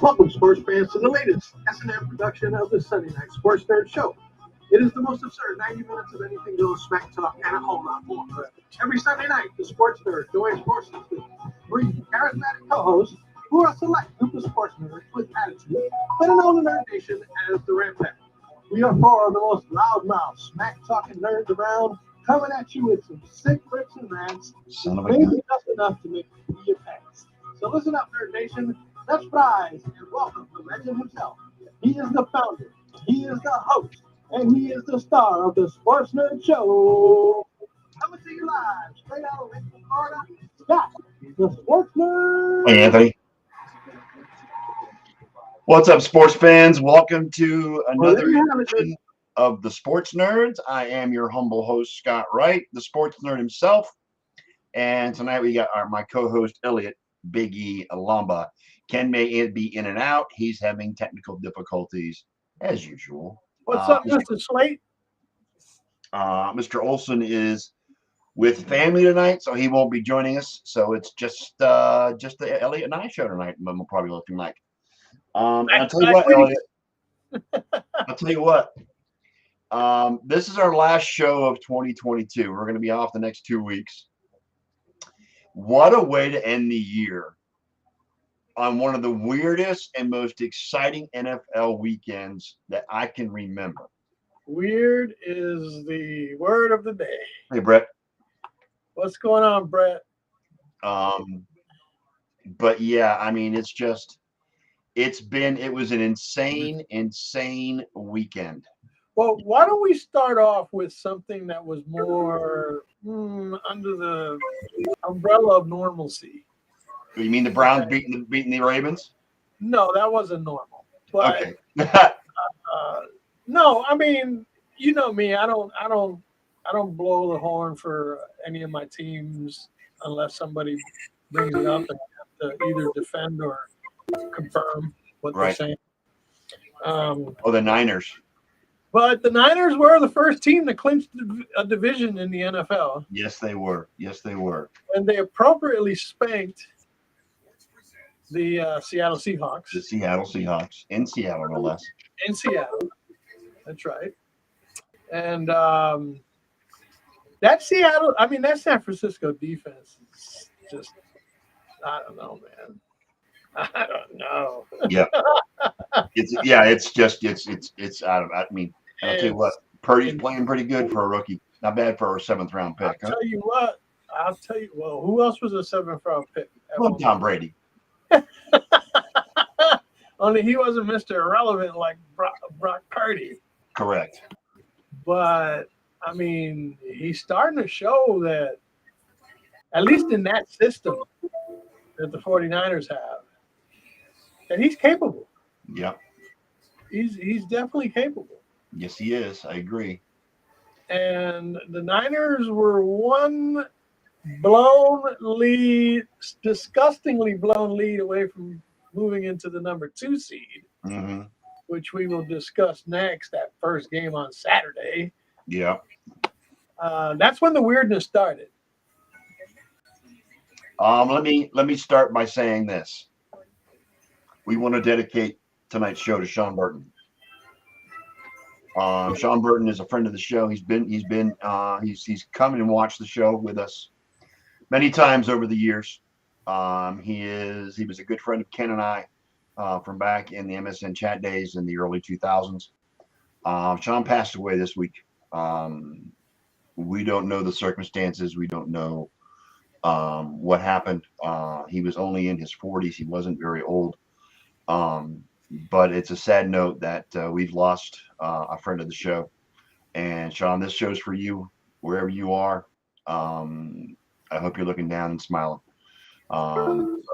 Welcome, sports fans, to the latest S&M production of the Sunday Night Sports Nerd Show. It is the most absurd 90 minutes of anything goes, smack talk, and a whole lot more. Every Sunday night, the sports nerd joins forces with three charismatic co-hosts who are a select group of sports nerds with attitude, better known in Nerd Nation as the Red Pack. We are four of the most loudmouth, smack-talking nerds around, coming at you with some sick rips and rants, maybe just enough to make you your pants. So listen up, Nerd Nation. Let's rise and welcome the legend himself. He is the founder, he is the host, and he is the star of the Sports Nerd Show. Coming to you live, straight out of Lincoln, Florida, Scott, the Sports Nerd. Hey, Anthony. What's up, sports fans? Welcome to another edition of the Sports Nerds. I am your humble host, Scott Wright, the sports nerd himself. And tonight we got my co-host, Elliot Big E Alamba. Ken may be in and out. He's having technical difficulties as usual. What's up, Mr. Slate? Mr. Olson is with family tonight, so he won't be joining us. So it's just the Elliot and I show tonight. We're probably looking like. And I'll tell you what, Elliot. I'll tell you what. This is our last show of 2022. We're going to be off the next 2 weeks. What a way to end the year on one of the weirdest and most exciting NFL weekends that I can remember. Weird is the word of the day. Hey, Brett. What's going on, Brett? But yeah, I mean, it was an insane weekend. Well, why don't we start off with something that was more under the umbrella of normalcy? You mean the Browns beating the Ravens? No, that wasn't normal. But, okay. No, I mean, you know me. I don't blow the horn for any of my teams unless somebody brings it up and have to either defend or confirm what they're saying. The Niners. But the Niners were the first team to clinch a division in the NFL. Yes, they were. And they appropriately spanked the Seattle Seahawks. The Seattle Seahawks. In Seattle, no less. In Seattle. That's right. And that San Francisco defense is just, I don't know, man. I don't know. Yeah. It's out of, I mean, I'll tell you what, Purdy's playing pretty good for a rookie. Not bad for a 7th round pick. I'll tell you, well, who else was a 7th round pick? Well, Tom Brady. Only he wasn't Mr. Irrelevant like Brock Purdy. Correct. But, I mean, he's starting to show that, at least in that system that the 49ers have, that he's capable. Yeah. He's definitely capable. Yes, he is. I agree. And the Niners were one blown lead, disgustingly blown lead away from moving into the number 2 seed, which we will discuss next, that first game on Saturday. Yeah. That's when the weirdness started. Let me start by saying this. We want to dedicate tonight's show to Sean Burton. Sean Burton is a friend of the show. He's come and watched the show with us many times over the years. He was a good friend of Ken and I from back in the MSN chat days in the early 2000s. Sean passed away this week. We don't know the circumstances. We don't know what happened. He was only in his 40s. He wasn't very old. But it's a sad note that we've lost a friend of the show. And Sean, this show's for you wherever you are. I hope you're looking down and smiling. And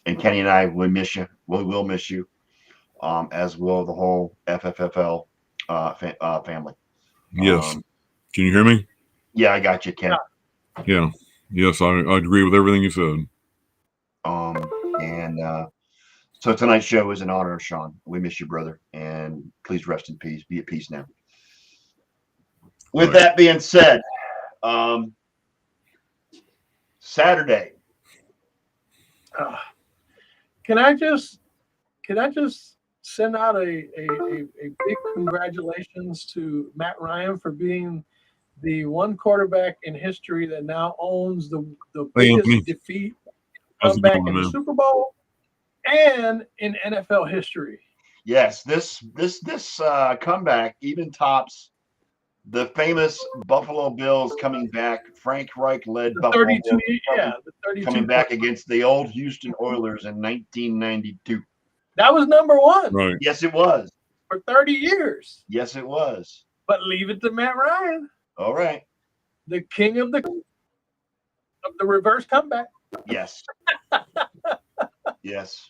Kenny and I will miss you. We will miss you, as will the whole FFFL family. Yes. Can you hear me? Yeah, I got you, Ken. Yeah. Yes, I agree with everything you said. So tonight's show is in honor of Sean. We miss you, brother, and please rest in peace. Be at peace now. With that being said, Saturday. Can I just send out a big congratulations to Matt Ryan for being the one quarterback in history that now owns the biggest defeat comeback in the Super Bowl and in NFL history. Yes, this comeback even tops the famous Buffalo Bills coming back. Frank Reich led Buffalo 32, Bills the 32 coming back against the old Houston Oilers in 1992. That was number one. Right. Yes, it was. For 30 years. Yes, it was. But leave it to Matt Ryan. All right. The king of the reverse comeback. Yes. Yes.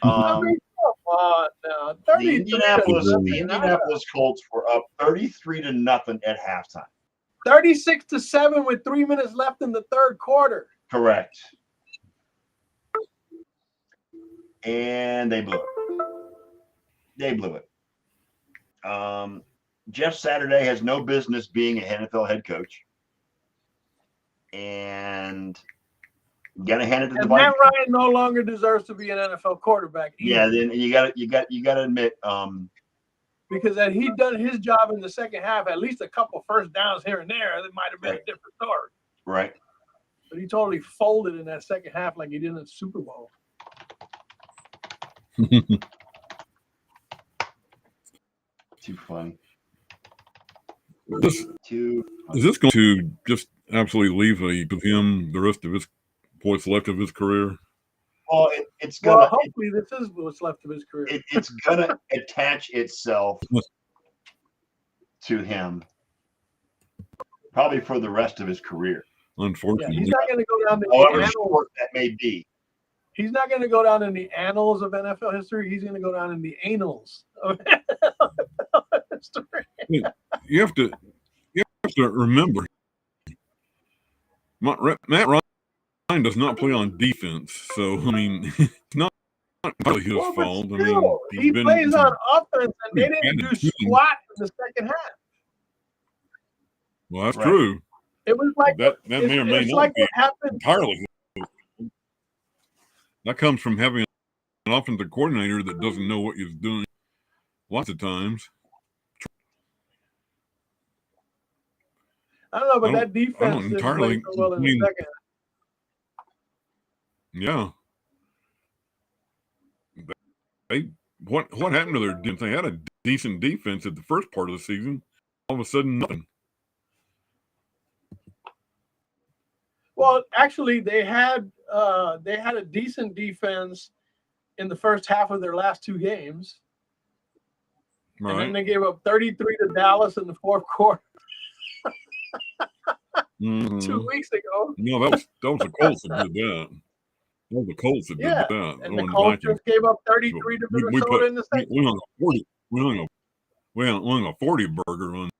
I mean, come on now. The Indianapolis Colts were up 33-0 at halftime. 36-7 with 3 minutes left in the third quarter. Correct. And they blew it. Jeff Saturday has no business being an NFL head coach. And got to hand it to the Vikings. Matt Ryan no longer deserves to be an NFL quarterback either. Yeah, then you got to admit because had he done his job in the second half, at least a couple first downs here and there, it might have been a different story. Right. But he totally folded in that second half like he did in the Super Bowl. Too funny. Is this going to just absolutely leave him the rest of his what's left of his career? Well, it's gonna. Well, hopefully, this is what's left of his career. It's gonna attach itself to him, probably for the rest of his career. Unfortunately, he's not going to go down the however short that may be. He's not going to go down in the annals of NFL history. He's going to go down in the annals of NFL history. You have to remember, Matt Ryan does not play on defense, so I mean, it's not really his fault. I mean, he plays on offense, and they didn't do squat in the second half. Well, that's true. It was like that may or may not like be what happened entirely. That comes from having an offensive coordinator that doesn't know what he's doing lots of times. I don't know, but that defense didn't play so well in the second. Yeah. What happened to their defense? They had a decent defense at the first part of the season. All of a sudden, nothing. Well, actually, they had a decent defense in the first half of their last two games. Right. And then they gave up 33 to Dallas in the fourth quarter. 2 weeks ago. No, that was the Colts that did that. That was the Colts that did that. And the Colts just gave up 33 to Minnesota in the second. We hung a 40 burger on.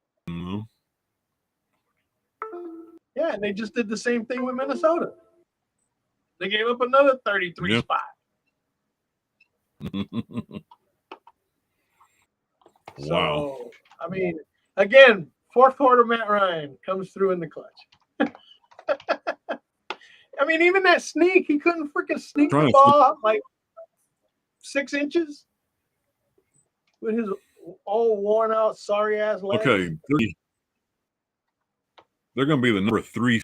Yeah, and they just did the same thing with Minnesota. They gave up another 33 spot. Wow. So, I mean, again, fourth quarter Matt Ryan comes through in the clutch. I mean, even that sneak, he couldn't freaking sneak the ball like 6 inches with his all worn out, sorry ass legs. Okay. They're going to be the number 3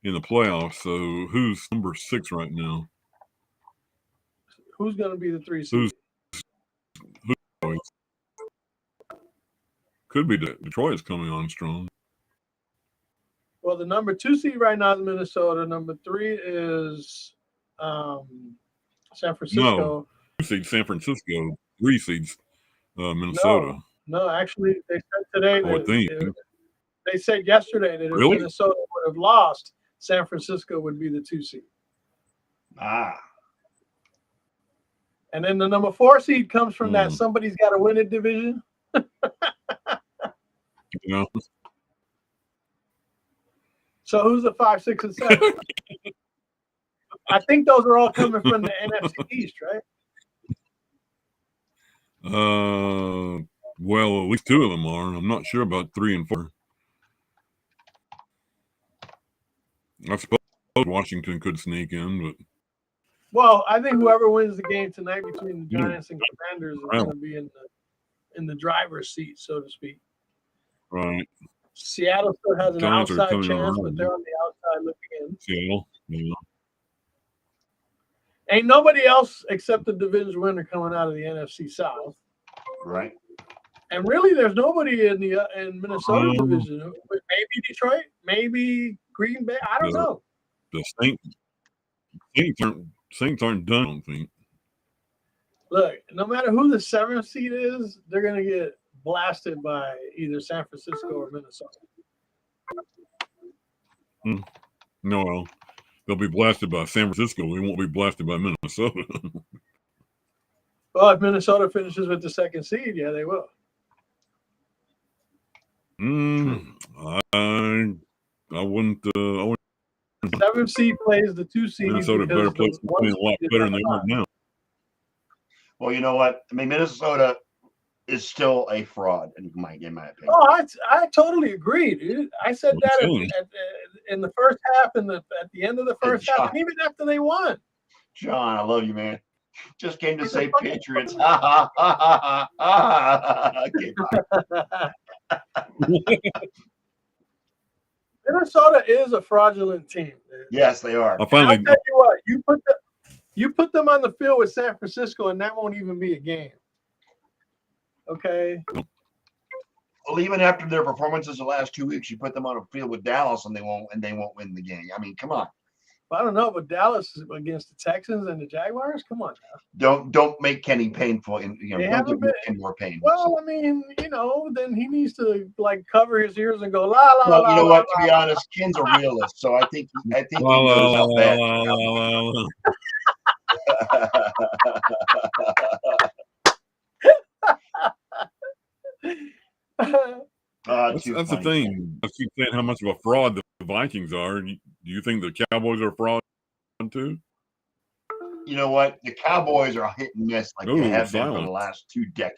in the playoffs. So who's number 6 right now? Who's going to be the 3 seed? Could be Detroit is coming on strong. Well, the number 2 seed right now is Minnesota. Number 3 is San Francisco. No, 2 seed San Francisco. 3 seeds Minnesota. No, actually, they said today. They said yesterday that if really? Minnesota would have lost, San Francisco would be the 2 seed. Ah. And then the number 4 seed comes from that somebody's got to win it division. Yeah. So who's the 5, 6, and 7? I think those are all coming from the NFC East, right? Well, at least 2 of them are. I'm not sure about 3 and 4. I suppose Washington could sneak in, but Well, I think whoever wins the game tonight between the Giants and Commanders is going to be in the driver's seat, so to speak. Right. Seattle still has an Giants are outside coming chance, around. but they're on the outside looking in. Seattle. Yeah. Ain't nobody else except the division winner coming out of the NFC South. Right. And really, there's nobody in the Minnesota division. Maybe Detroit, maybe Green Bay. I don't know. The Saints aren't done, I don't think. Look, no matter who the 7th seed is, they're going to get blasted by either San Francisco or Minnesota. No, they'll be blasted by San Francisco. We won't be blasted by Minnesota. Well, if Minnesota finishes with the 2nd seed, yeah, they will. I wouldn't. 7th seed plays the 2 seed. Minnesota better play a lot better than they are now. Well, you know what? I mean, Minnesota is still a fraud in my opinion. Oh, I totally agree, dude. I said that in the first half and at the end of the first half, and even after they won. John, I love you, man. Just came to say Patriots. Ha ha ha ha ha. Okay, bye. Minnesota is a fraudulent team. Dude. Yes, they are. I'll tell you what, you put them on the field with San Francisco, and that won't even be a game. Okay. Well, even after their performances the last 2 weeks, you put them on a field with Dallas, and they won't win the game. I mean, come on. I don't know, but Dallas is against the Texans and the Jaguars. Come on now. Don't make Kenny painful, and don't make Kenny more painful. Well, I mean, then he needs to cover his ears and go la la. Well, la, you know la, what? La, to be honest, Ken's a realist, so I think he knows how bad. That's the thing. I keep saying how much of a fraud the Vikings are. Do you think the Cowboys are a fraud too? You know what? The Cowboys are hit and miss like they have been for the last 2 decades.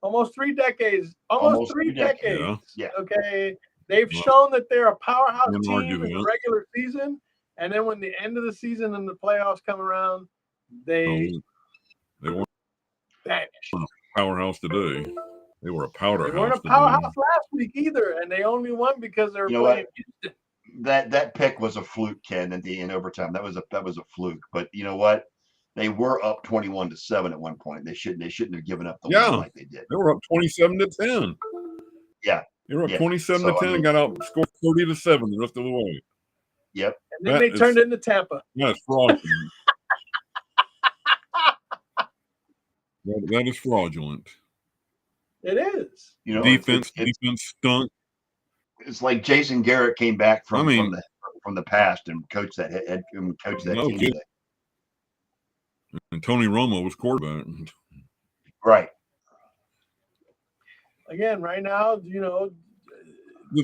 Almost 3 decades. Almost 3 decades. Yeah. Okay. They've shown that they're a powerhouse team in the regular season, and then when the end of the season and the playoffs come around, they weren't vanished. A powerhouse today. They were a powerhouse. They weren't a powerhouse last week either, and they only won because they were playing Houston. That pick was a fluke, Ken, in overtime. That was a fluke. But you know what? They were up 21-7 at one point. They shouldn't have given up the lead like they did. They were up 27-10. Yeah. They were up 27-10 and got out scored 30-7 the rest of the way. Yep. And then they turned into Tampa. That's fraudulent. That is fraudulent. It is. Defense stunk. It's like Jason Garrett came back from the past and coached that team today. And Tony Romo was quarterback. Right. Again, right now,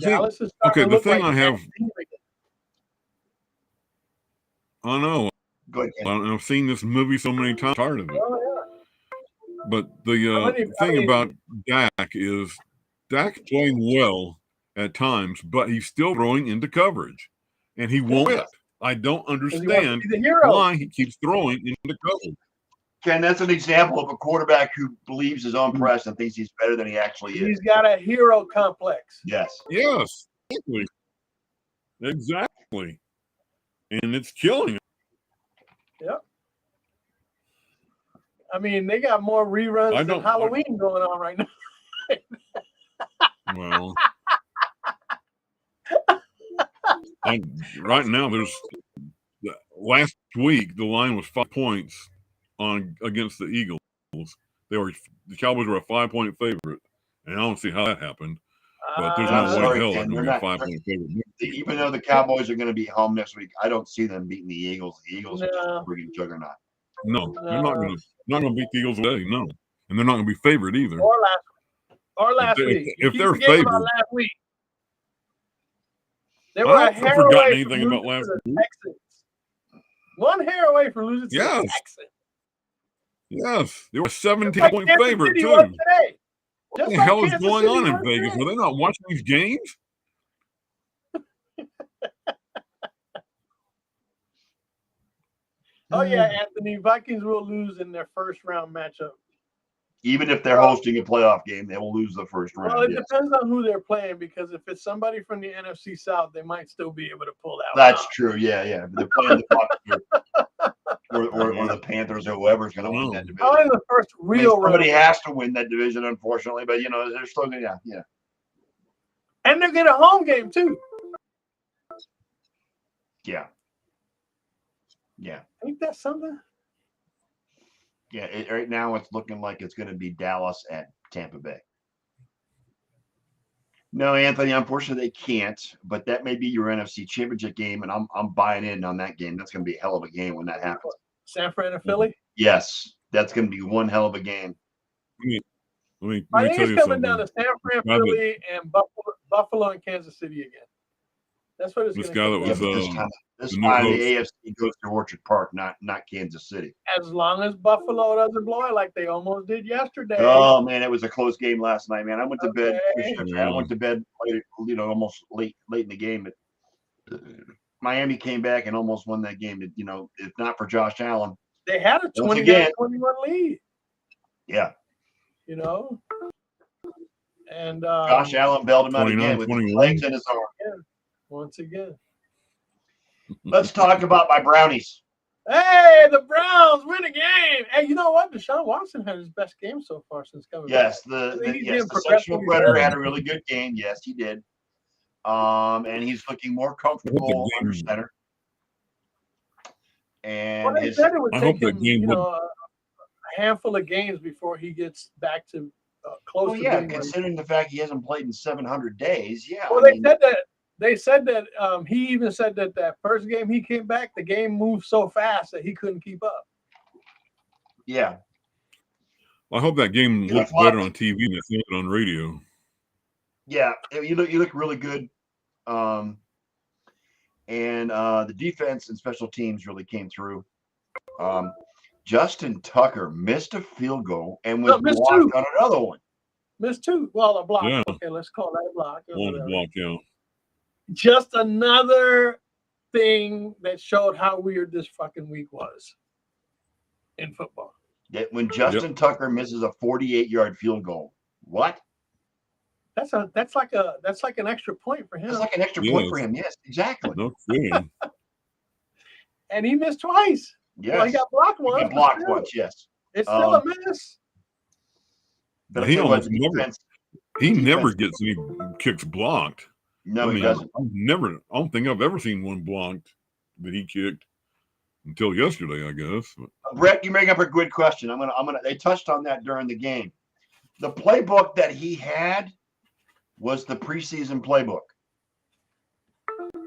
Dallas is the thing I have. I know. Go ahead. I've seen this movie so many times. I'm tired of it. Oh, yeah. But the thing about Dak is Dak's playing well at times, but he's still throwing into coverage, and he won't quit. I don't understand why he keeps throwing into coverage. Ken, that's an example of a quarterback who believes his own press and thinks he's better than he actually is. He's got a hero complex. Yes. Yes. Exactly. And it's killing him. Yep. I mean, they got more reruns than Halloween going on right now. Well, right now, last week the line was 5 points against the Eagles. The Cowboys were a 5-point favorite, and I don't see how that happened. But there's no way in hell they're going to be a 5-point favorite. Even though the Cowboys are going to be home next week, I don't see them beating the Eagles. The Eagles are just a friggin' juggernaut. No, they're not going to beat the Eagles today. No, and they're not going to be favored either. Or last week. If they're favored, last week. They I were haven't forgotten anything about last week. Texans. 1 hair away from losing to the Texans. Yes, they were a 17-point favorite too. What the hell is going on in Vegas? Were they not watching these games? Oh yeah, Anthony. Vikings will lose in their first round matchup. Even if they're hosting a playoff game, they will lose the first round. Well, it depends on who they're playing, because if it's somebody from the NFC South, they might still be able to pull that. That's true. Yeah. If they're playing the Bucs or the Panthers or whoever's going to win that division. Probably the first real round. Somebody has to win that division, unfortunately, but they're still going to. Yeah. And they get a home game too. Yeah. Ain't that something? Yeah, right now it's looking like it's going to be Dallas at Tampa Bay. No, Anthony, unfortunately they can't, but that may be your NFC Championship game, and I'm buying in on that game. That's going to be a hell of a game when that happens. San Fran and Philly? Yes, that's going to be one hell of a game. Let me I think tell it's you coming something. down to San Fran, Philly, and Buffalo and Kansas City again. That's what it's going to come down to. This time the AFC goes to Orchard Park, not Kansas City. As long as Buffalo doesn't blow it like they almost did yesterday. Oh man, it was a close game last night, man. I went to bed. I went to bed late, almost late in the game. But Miami came back and almost won that game. If not for Josh Allen, they had a 29-21 lead. Yeah. And Josh Allen bailed him out again with his legs in his arm. Yeah, once again. Let's talk about my Brownies. Hey, the Browns win a game. Hey, you know what? Deshaun Watson had his best game so far since coming back. The sectional player had a really good game. Yes, he did. And he's looking more comfortable under center. And they said it would take him, a handful of games before he gets back to close to being considering the fact he hasn't played in 700 days. Yeah. Well, they said that he even said that first game he came back, the game moved so fast that he couldn't keep up. Yeah. Well, I hope that game looks better on TV than it's looked on radio. Yeah, you look really good. And the defense and special teams really came through. Justin Tucker missed a field goal and was blocked on another one. Missed two. Well, a block. Yeah. Okay, let's call that a block. One block, yeah. Just another thing that showed how weird this fucking week was in football. When Justin Tucker misses a 48-yard field goal, what? That's like an extra point for him. That's like an extra point for him. Yes, exactly. No kidding. And he missed twice. Yes. Well, he got blocked once. He got blocked once. Yes. It's still a miss. But he never gets any kicks blocked. No, he doesn't. I don't think I've ever seen one blocked that he kicked until yesterday, I guess. Brett, you bring up a good question. They touched on that during the game. The playbook that he had was the preseason playbook.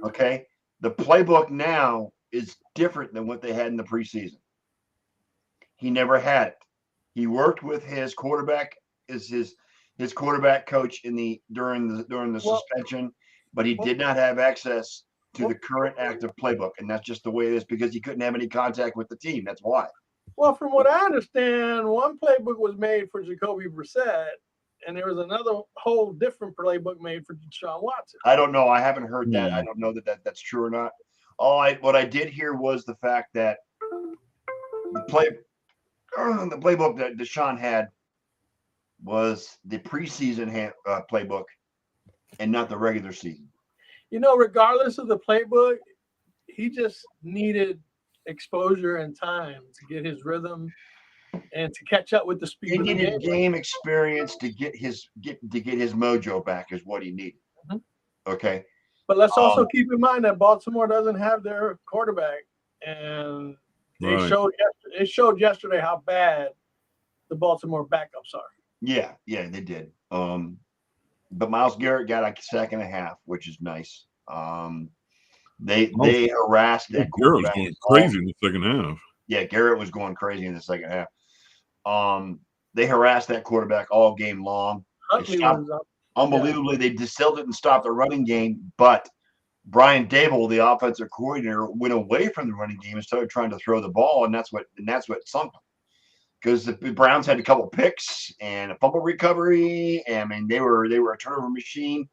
Okay. The playbook now is different than what they had in the preseason. He never had it. He worked with his quarterback, his quarterback coach during the suspension, but he did not have access to the current active playbook, and that's just the way it is because he couldn't have any contact with the team. That's why. Well, from what I understand, one playbook was made for Jacoby Brissett, and there was another whole different playbook made for Deshaun Watson. I don't know. I haven't heard that. I don't know that's true or not. What I did hear was the fact that the playbook that Deshaun had was the preseason playbook and not the regular season. Regardless of the playbook, he just needed exposure and time to get his rhythm and to catch up with the speed. He needed game experience to get his mojo back is what he needed. Mm-hmm. Okay. But let's also keep in mind that Baltimore doesn't have their quarterback, and it showed yesterday how bad the Baltimore backups are. Yeah, they did. But Myles Garrett got a sack and a half, which is nice. They harassed that quarterback. Garrett was going crazy in the second half. Yeah, Garrett was going crazy in the second half. They harassed that quarterback all game long. Unbelievably, they distilled it and stopped the running game. But Brian Dable, the offensive coordinator, went away from the running game and started trying to throw the ball, and that's what sunk them. Because the Browns had a couple picks and a fumble recovery. I mean, they were a turnover machine.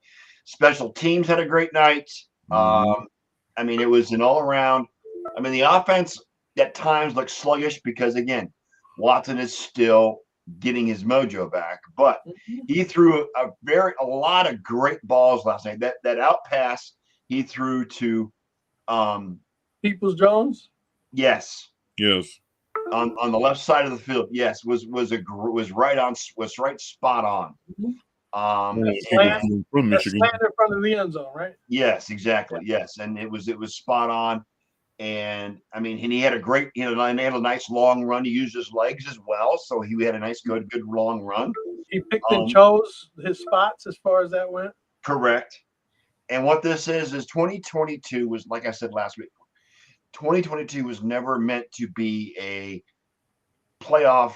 Special teams had a great night. I mean, it was an all around. I mean, the offense at times looked sluggish because, again, Watson is still getting his mojo back. But he threw a lot of great balls last night. That out pass he threw to Peoples Jones. Yes. Yes. On the left side of the field, yes, was right spot on. From Michigan. Slant in front of the end zone, right? Yes, exactly. Yeah. Yes, and it was spot on. And I mean, and he had a nice long run. He used his legs as well, so he had a nice, good long run. He picked and chose his spots as far as that went. Correct. And what this is 2022 was, like I said last week, 2022 was never meant to be a playoff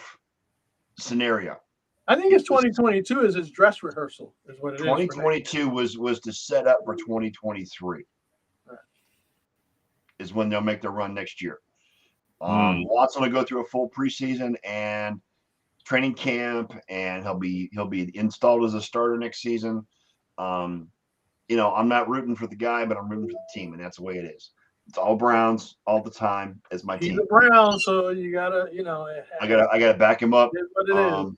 scenario. I think it's 2022 is his dress rehearsal, is what it 2022 was to set up for 2023. Right. Is when they'll make their run next year. Watson will go through a full preseason and training camp, and he'll be installed as a starter next season. I'm not rooting for the guy, but I'm rooting for the team, and that's the way it is. It's all Browns all the time as my team. He's a Brown, so you gotta, I gotta back him up. What it is.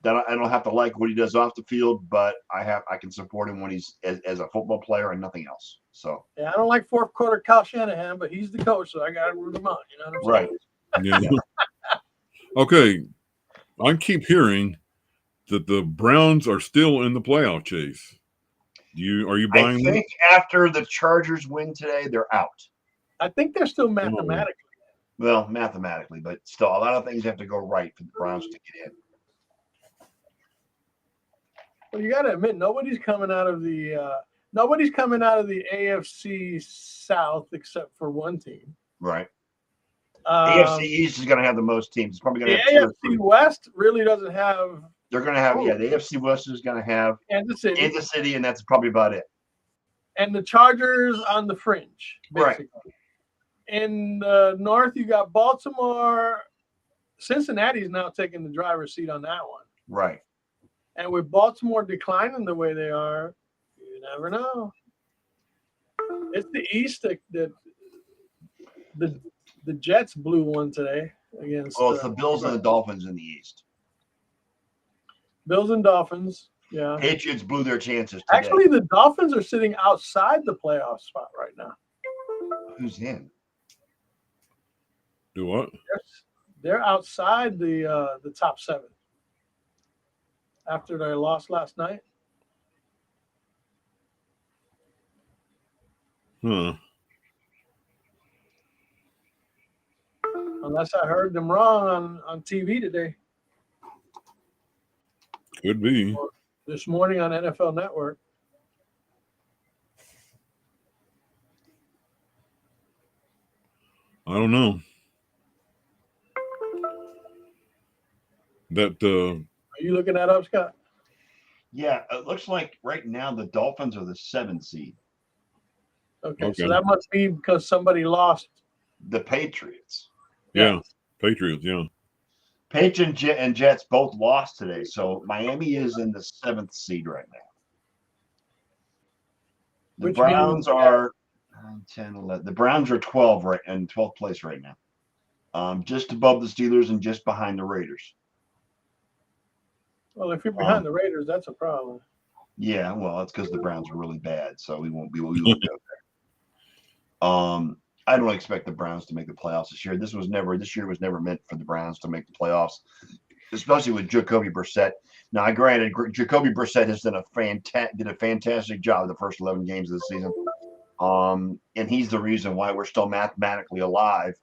That I don't have to like what he does off the field, but I can support him when he's as a football player and nothing else. So yeah, I don't like fourth quarter Kyle Shanahan, but he's the coach, so I gotta root him out. You know what I'm saying? Right. Yeah. Okay. I keep hearing that the Browns are still in the playoff chase. Are you buying? I think after the Chargers win today, they're out. I think they're still mathematically. Well, mathematically, but still, a lot of things have to go right for the Browns to get in. Well, you got to admit, nobody's coming out of the AFC South except for one team. Right. AFC East is going to have the most teams. It's probably going to have AFC West really doesn't have. They're going to have the AFC West is going to have Kansas City, and that's probably about it. And the Chargers on the fringe, basically. Right. In the North, you got Baltimore. Cincinnati's now taking the driver's seat on that one. Right. And with Baltimore declining the way they are, you never know. It's the East that the Jets blew one today against. Well, it's the Bills and the Dolphins in the East. Bills and Dolphins, yeah. Patriots blew their chances today. Actually, the Dolphins are sitting outside the playoff spot right now. Who's in? Do what? They're outside the top 7 after they lost last night. Unless I heard them wrong on TV today. Could be. Or this morning on NFL Network. I don't know. Are you looking that up, Scott? Yeah, it looks like right now the Dolphins are the 7th seed. Okay, so that must be because somebody lost. The Patriots. Yeah, Patriots, yeah. Patriots and Jets both lost today, so Miami is in the 7th seed right now. The Browns are 9, 10, 11. The Browns are 12 right in 12th place right now. Just above the Steelers and just behind the Raiders. Well, if you're behind the Raiders, that's a problem. Yeah, well, that's because the Browns are really bad, so we won't go there. I don't expect the Browns to make the playoffs this year. This year was never meant for the Browns to make the playoffs, especially with Jacoby Brissett. Now, granted, Jacoby Brissett has did a fantastic job the first 11 games of the season, and he's the reason why we're still mathematically alive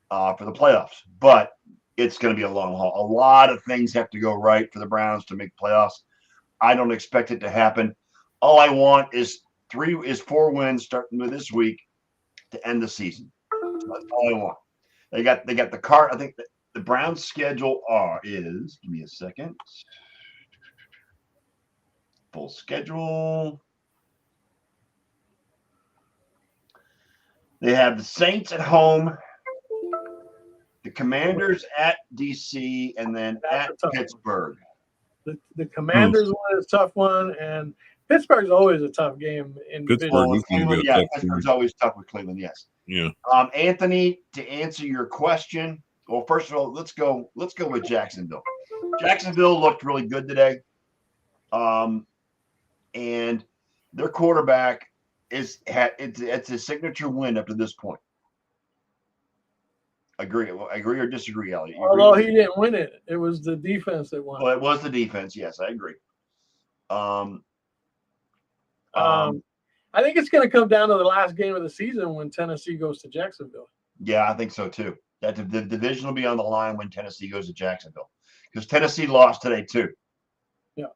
for the playoffs. But it's going to be a long haul. A lot of things have to go right for the Browns to make playoffs. I don't expect it to happen. All I want is 4 wins starting with this week to end the season. That's all I want. They got the card. I think the Browns' schedule is. Give me a second. Full schedule. They have the Saints at home, the Commanders at DC, and then at Pittsburgh. The Commanders one is a tough one, and Pittsburgh's always a tough game in Pittsburgh is going to be a tough Pittsburgh's game. always tough with Cleveland. Yes. Yeah. Anthony, to answer your question, well, first of all, let's go with Jacksonville. Jacksonville looked really good today, and their quarterback it's a signature win up to this point. Agree or disagree, Elliot? Although he didn't win it, it was the defense that won. Well, it was the defense. Yes, I agree. I think it's going to come down to the last game of the season when Tennessee goes to Jacksonville. Yeah, I think so too. That the division will be on the line when Tennessee goes to Jacksonville, because Tennessee lost today too. Yeah.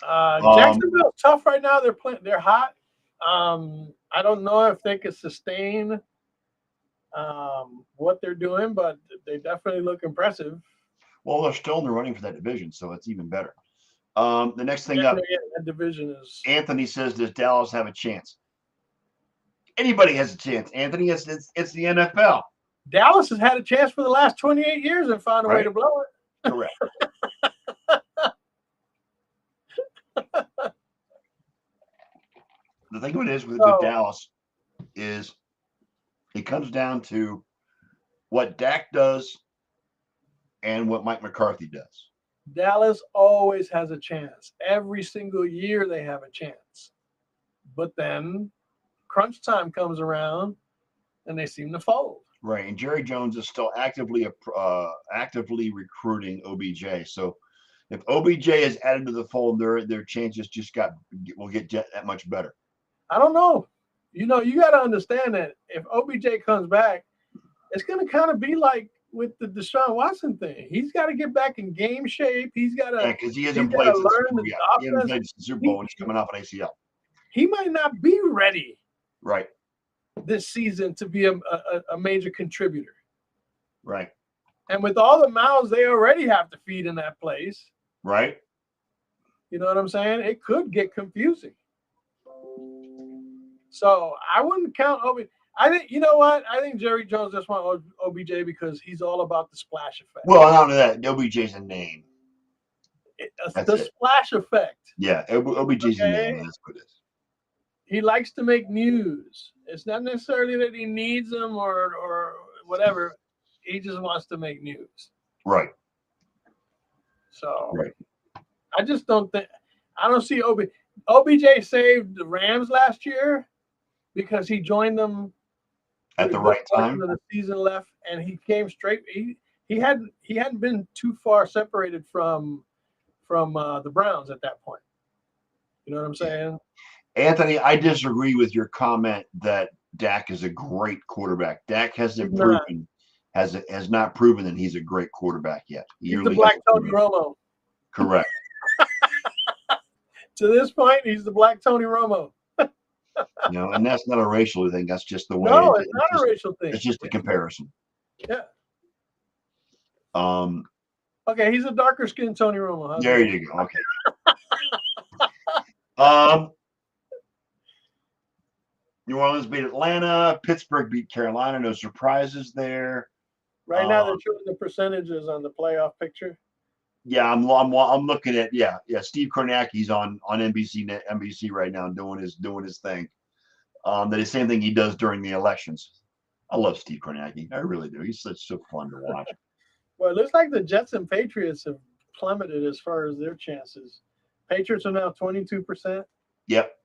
Jacksonville's tough right now. They're hot. I don't know if they can sustain what they're doing, but they definitely look impressive. Well, they're still in the running for that division, so it's even better. The next thing up, that division is. Anthony says, does Dallas have a chance? Anybody has a chance, Anthony. It's the NFL. Dallas has had a chance for the last 28 years and found a way to blow it. Correct. The thing of it is with Dallas is it comes down to what Dak does and what Mike McCarthy does. Dallas always has a chance. Every single year they have a chance. But then crunch time comes around and they seem to fold. Right. And Jerry Jones is still actively recruiting OBJ. So if OBJ is added to the fold, their chances will get that much better. I don't know. You got to understand that if OBJ comes back, it's going to kind of be like with the Deshaun Watson thing. He's got to get back in game shape. He's got to because he hasn't played since the Super Bowl and he's coming off an ACL. He might not be ready this season to be a major contributor. Right. And with all the mouths they already have to feed in that place. Right. You know what I'm saying? It could get confusing. So I wouldn't count OBJ. I think, you know what? I think Jerry Jones just wants OBJ because he's all about the splash effect. Well, not only that, OBJ's a name. Splash effect. Yeah, OBJ's a name. That's what it is. He likes to make news. It's not necessarily that he needs them or whatever. He just wants to make news. Right. So I just don't think – I don't see OBJ saved the Rams last year because he joined them at the right time. The season left, and he came straight. He hadn't been too far separated from the Browns at that point. You know what I'm saying? Anthony, I disagree with your comment that Dak is a great quarterback. Dak hasn't proven has not proven that he's a great quarterback yet. He's the Black Tony Romo. Correct. To this point, he's the Black Tony Romo. And that's not a racial thing. That's just the way. No, it's not a racial thing. It's just a comparison. Yeah. Okay, he's a darker skinned Tony Romo. There you go. Okay. New Orleans beat Atlanta. Pittsburgh beat Carolina. No surprises there. Right now, they're showing the percentages on the playoff picture. Yeah, I'm looking at Steve Kornacki's on NBC right now doing his thing. The same thing he does during the elections. I love Steve Kornacki. I really do. He's so fun to watch. Well, it looks like the Jets and Patriots have plummeted as far as their chances. Patriots are now 22%. Yep.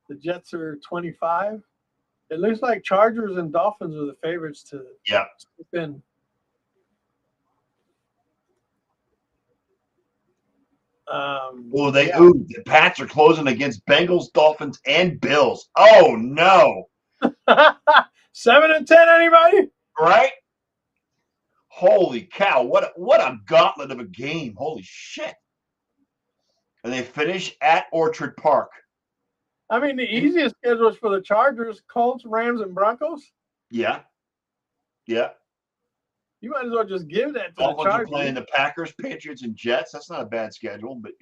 The Jets are 25%. It looks like Chargers and Dolphins are the favorites to slip in. The Pats are closing against Bengals, Dolphins, and Bills. Oh no! 7-10, anybody? Right? Holy cow! What a gauntlet of a game! Holy shit! And they finish at Orchard Park. I mean, the easiest schedule is for the Chargers, Colts, Rams, and Broncos. Yeah. You might as well just give that to Dolphins the Chargers. Are playing the Packers, Patriots, and Jets. That's not a bad schedule, but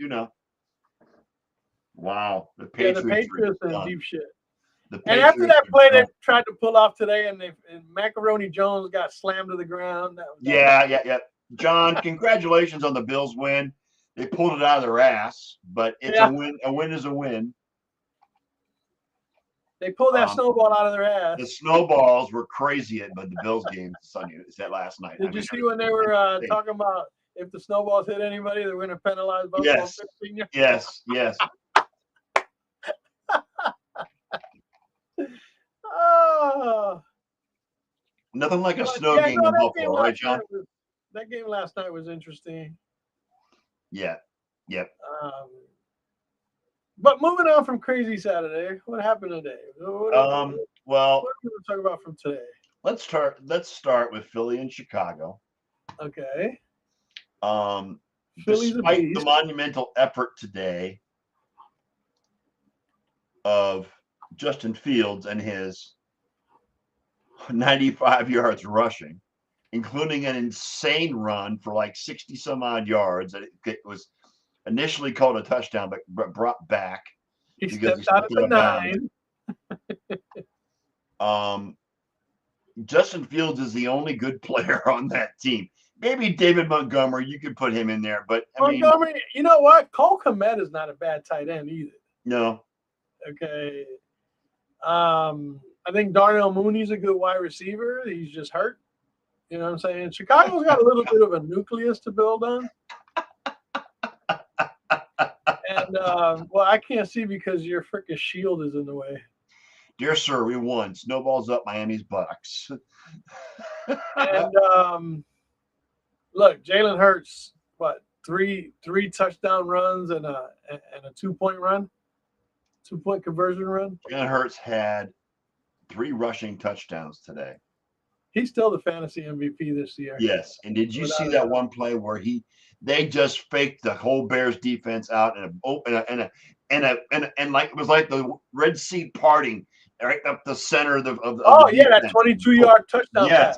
wow, the Patriots are in deep shit. And after that play they tried to pull off today, and Macaroni Jones got slammed to the ground. Yeah. John, congratulations on the Bills win. They pulled it out of their ass, but it's a win. A win is a win. They pulled that snowball out of their ass. The snowballs were crazy at the Bills game Sunday. Is that last night? Did you see when they were talking about if the snowballs hit anybody, they're going to penalize both? Yes. Yes. Yes. Oh. Nothing like a snow game in Buffalo, right, John? That game last night was interesting. Yeah. Yep. But moving on from Crazy Saturday, what happened today? What are we going to talk about from today? Let's start with Philly and Chicago. Okay. Despite the monumental effort today of Justin Fields and his 95 yards rushing, including an insane run for like 60 some odd yards. It was initially called a touchdown, but brought back. He stepped out of the 9. Justin Fields is the only good player on that team. Maybe David Montgomery, you could put him in there, but Montgomery, you know what? Cole Kmet is not a bad tight end either. No. Okay. I think Darnell Mooney's a good wide receiver. He's just hurt. You know what I'm saying? Chicago's got a little bit of a nucleus to build on. And, I can't see because your freaking shield is in the way. Dear sir, we won. Snowballs up Miami's buttocks. And, look, Jalen Hurts, three touchdown runs and a 2-point run? 2-point conversion run? Jalen Hurts had 3 rushing touchdowns today. He's still the fantasy MVP this year. Yes. And did you see that one play where they just faked the whole Bears defense out and like it was like the Red Sea parting right up the center of the that 22-yard touchdown pass.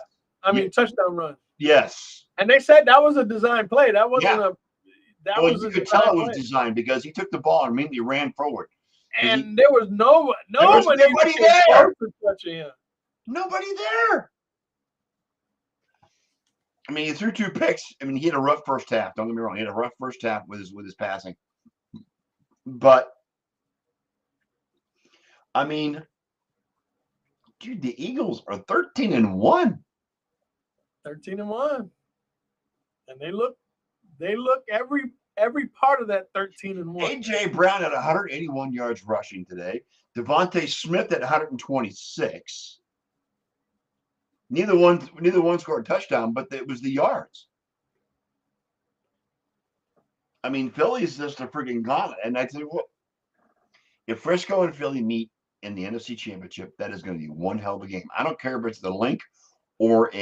Touchdown run. Yes. And they said that was a design play. That wasn't you could tell it was designed because he took the ball and immediately ran forward. And there was nobody there. Touching him. Nobody there. He threw 2 picks. He had a rough first half. Don't get me wrong. He had a rough first half with his passing. But dude, the Eagles are 13-1. 13-1. And they look every part of that 13-1. A.J. Brown had 181 yards rushing today. Devontae Smith at 126. Neither one scored a touchdown, but it was the yards. Philly's just a freaking gauntlet. And I tell you what, if Frisco and Philly meet in the NFC Championship, that is going to be one hell of a game. I don't care if it's the Link or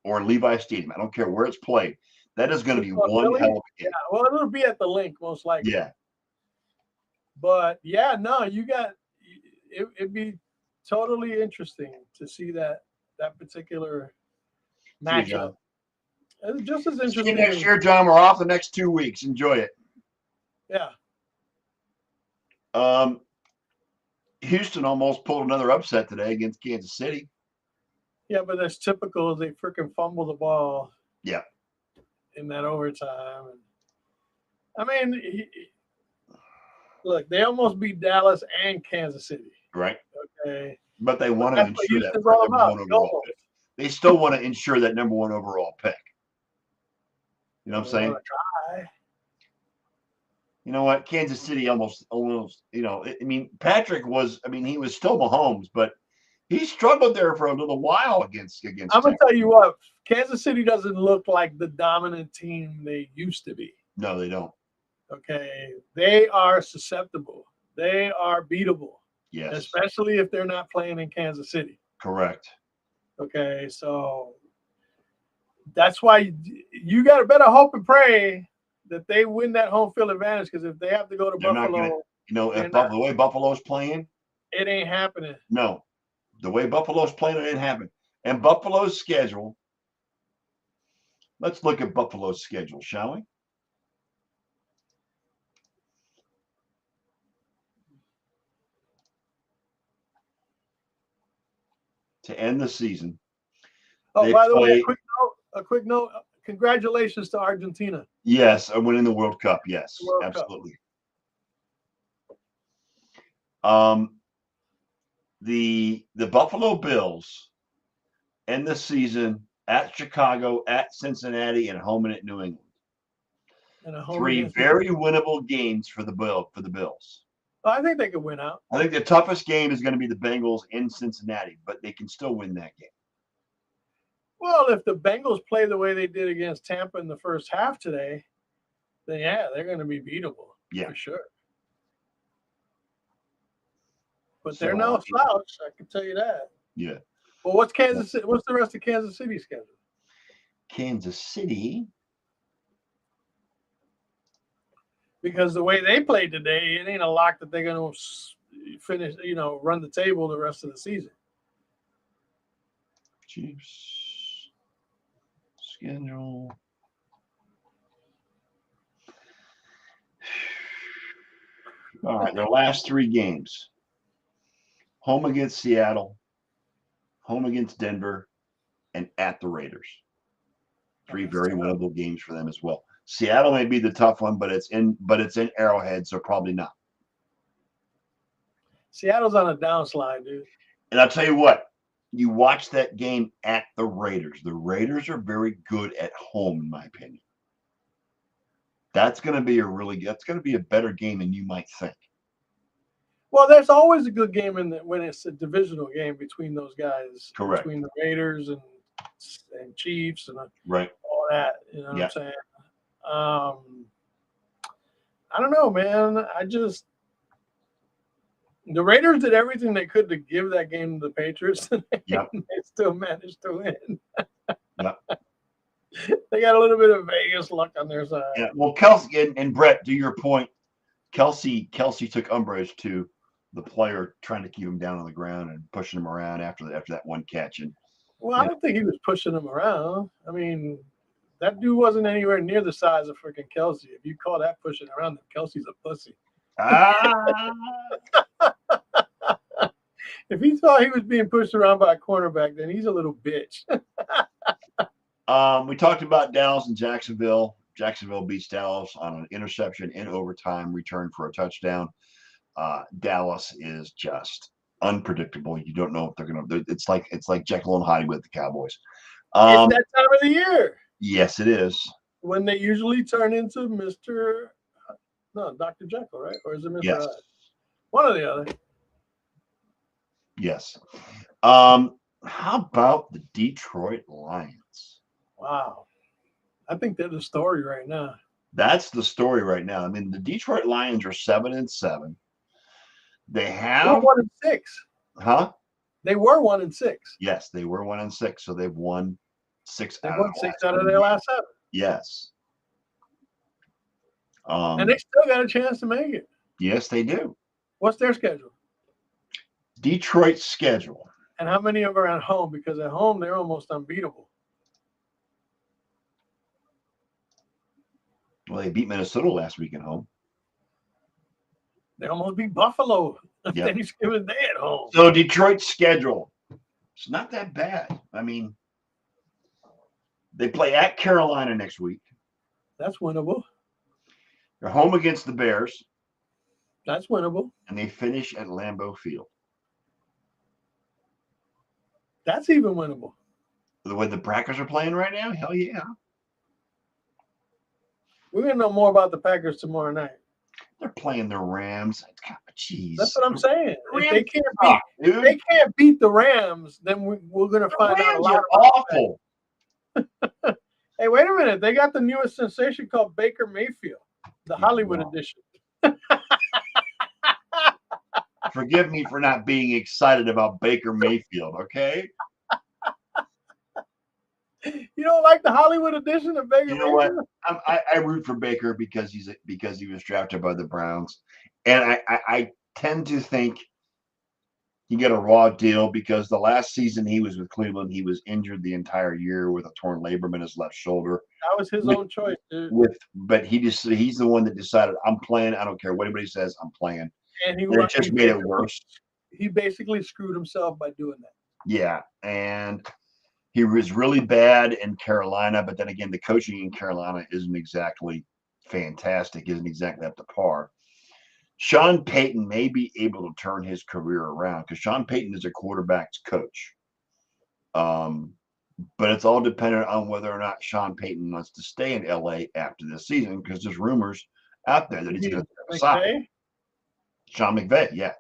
Levi Stadium. I don't care where it's played. That is going to be one hell of a game. Yeah, well, it'll be at the Link most likely. Yeah. But it'd be totally interesting to see that particular matchup. It's just as interesting. See you next year, John. We're off the next 2 weeks. Enjoy it. Yeah. Houston almost pulled another upset today against Kansas City. Yeah, but that's typical. They freaking fumble the ball. Yeah. In that overtime. Look, they almost beat Dallas and Kansas City. Right. Okay. But they want to ensure that number one overall pick. They still want to ensure that number 1 overall pick. You know what I'm saying? Try. You know what? Kansas City almost, Patrick was, he was still Mahomes, but he struggled there for a little while against I'm going to tell you what, Kansas City doesn't look like the dominant team they used to be. No, they don't. Okay. They are susceptible. They are beatable. Yes. Especially if they're not playing in Kansas City. Correct. Okay. So that's why you got to better hope and pray that they win that home field advantage, because if they have to go to Buffalo. If the way Buffalo's playing. It ain't happening. No. The way Buffalo's playing, it ain't happening. And Buffalo's schedule. Let's look at Buffalo's schedule, shall we? To end the season. Oh, by the way, a quick note. congratulations to Argentina. Yes, winning the World Cup. Yes, World absolutely. Cup. The Buffalo Bills end the season at Chicago, at Cincinnati, and home and at New England. And a home 3 very winnable games for the Bills. I think they could win out. I think the toughest game is going to be the Bengals in Cincinnati, but they can still win that game. Well, if the Bengals play the way they did against Tampa in the first half today, then yeah, they're going to be beatable. Yeah, for sure. But they're no slouch, I can tell you that. Yeah. Well, what's the rest of Kansas City's schedule? Kansas City. Because the way they played today, it ain't a lock that they're going to finish, run the table the rest of the season. Chiefs schedule. All right, their last 3 games. Home against Seattle, home against Denver, and at the Raiders. 3 very winnable games for them as well. Seattle may be the tough one, but it's in Arrowhead, so probably not. Seattle's on a downslide, dude. And I'll tell you what, you watch that game at the Raiders. The Raiders are very good at home, in my opinion. That's going to be a better game than you might think. Well, there's always a good game when it's a divisional game between those guys. Correct. Between the Raiders and Chiefs and right. all that. You know what I'm saying? I don't know, man. The Raiders did everything they could to give that game to the Patriots, and they still managed to win. Yep. They got a little bit of Vegas luck on their side. Yeah. Well, Kelsey and Brett, to your point, Kelsey took umbrage to the player trying to keep him down on the ground and pushing him around after that one catch. And I don't think he was pushing him around. I mean, that dude wasn't anywhere near the size of freaking Kelsey. If you call that pushing around, then Kelsey's a pussy. If he thought he was being pushed around by a cornerback, then he's a little bitch. We talked about Dallas and Jacksonville. Jacksonville beats Dallas on an interception in overtime, return for a touchdown. Dallas is just unpredictable. You don't know if they're going to. It's like Jekyll and Hyde with the Cowboys. It's that time of the year. Yes, it is. When they usually turn into Dr. Jekyll, right? Or is it Mr. Yes. Hyde? One or the other. Yes. How about the Detroit Lions? Wow. I think they're the story right now. That's the story right now. I mean, the Detroit Lions are 7-7. They have 1-6. Huh? They were 1-6. Yes, they were 1-6. So they've won 6 out of their last 7. Yes. And they still got a chance to make it. Yes, they do. What's their schedule? Detroit's schedule. And how many of them are at home? Because at home, they're almost unbeatable. Well, they beat Minnesota last week at home. They almost beat Buffalo Thanksgiving Day at home. So Detroit's schedule, it's not that bad. I mean, they play at Carolina next week. That's winnable. They're home against the Bears. That's winnable. And they finish at Lambeau Field. That's even winnable. The way the Packers are playing right now? Hell yeah. We're going to know more about the Packers tomorrow night. They're playing the Rams. Jeez. That's what I'm saying. If they can't beat the Rams, then we're going to find out a lot. Awful. Hey, wait a minute. They got the newest sensation called Baker Mayfield, the Hollywood edition. Forgive me for not being excited about Baker Mayfield, okay? You don't like the Hollywood edition of Baker Mayfield? You know what? I root for Baker because he was drafted by the Browns. And I tend to think he got a raw deal because the last season he was with Cleveland, he was injured the entire year with a torn labrum in his left shoulder. That was his own choice, dude. But he's the one that decided, I'm playing. I don't care what anybody says, I'm playing. And he just made it worse. He basically screwed himself by doing that. Yeah, and He was really bad in Carolina, but then again, the coaching in Carolina isn't exactly fantastic, isn't exactly up to par. Sean Payton may be able to turn his career around because Sean Payton is a quarterback's coach. But it's all dependent on whether or not Sean Payton wants to stay in LA after this season because there's rumors out there that he's going to step Sean McVay, yeah.